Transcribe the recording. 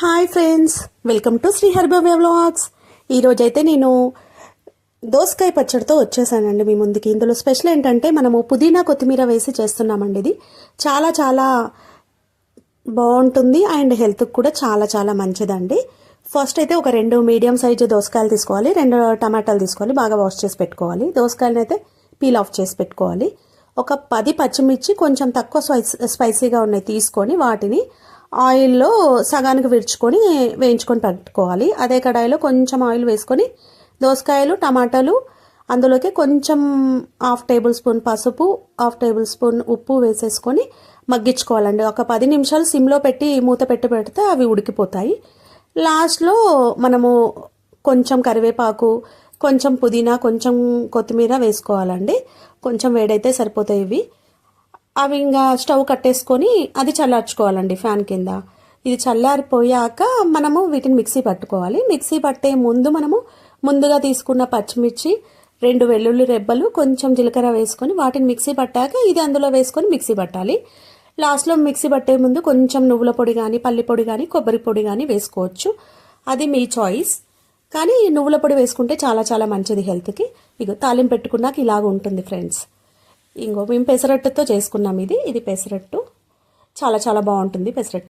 Hi friends, welcome to Sri Harbhavya vlogs. ఈరోజైతే నేను దోసకాయ పచ్చడితో వచ్చేసానండి మీ ముందుకి. ఇందులో స్పెషల్ ఏంటంటే మనము పుదీనా కొత్తిమీర వేసి చేస్తున్నామండి. ఇది చాలా చాలా బాగుంటుంది అండ్ హెల్త్కి కూడా చాలా చాలా మంచిదండి. ఫస్ట్ అయితే ఒక 2 మీడియం సైజు దోసకాయలు తీసుకోవాలి, 2 టమాటాలు తీసుకోవాలి, బాగా వాష్ చేసి పెట్టుకోవాలి. దోసకాయలను అయితే పీల్ ఆఫ్ చేసి పెట్టుకోవాలి. ఒక 10 పచ్చిమిర్చి కొంచెం తక్కువ స్పైసీగా ఉన్నాయి తీసుకొని వాటిని ఆయిల్లో సగానికి విరుచుకొని వేయించుకొని పెట్టుకోవాలి. అదే కడాయిలో కొంచెం ఆయిల్ వేసుకొని దోసకాయలు, టమాటాలు, అందులోకి కొంచెం 1/2 టేబుల్ స్పూన్ పసుపు, 1/2 టేబుల్ స్పూన్ ఉప్పు వేసేసుకొని మగ్గించుకోవాలండి. ఒక 10 నిమిషాలు సిమ్లో పెట్టి మూత పెడితే అవి ఉడికిపోతాయి. లాస్ట్లో మనము కొంచెం కరివేపాకు, కొంచెం పుదీనా, కొంచెం కొత్తిమీర వేసుకోవాలండి. కొంచెం వేడైతే సరిపోతాయి ఇవి. అవి ఇంకా స్టవ్ కట్టేసుకొని అది చల్లార్చుకోవాలండి ఫ్యాన్ కింద. ఇది చల్లారిపోయాక మనము వీటిని మిక్సీ పట్టుకోవాలి. మిక్సీ పట్టే ముందు మనము ముందుగా తీసుకున్న పచ్చిమిర్చి, 2 వెల్లుల్లి రెబ్బలు, కొంచెం జీలకర్ర వేసుకొని వాటిని మిక్సీ పట్టాక ఇది అందులో వేసుకొని మిక్సీ పట్టాలి. లాస్ట్లో మిక్సీ పట్టే ముందు కొంచెం నువ్వుల పొడి కానీ, పల్లి పొడి కానీ, కొబ్బరి పొడి కానీ వేసుకోవచ్చు. అది మీ చాయిస్. కానీ నువ్వుల పొడి వేసుకుంటే చాలా చాలా మంచిది హెల్త్కి. ఇక తాలింపు పెట్టుకున్నాక ఇలాగ ఉంటుంది ఫ్రెండ్స్. ఇంకో మేము పెసరట్టుతో చేసుకున్నాం. ఇది పెసరట్టు చాలా చాలా బాగుంటుంది పెసరట్టు.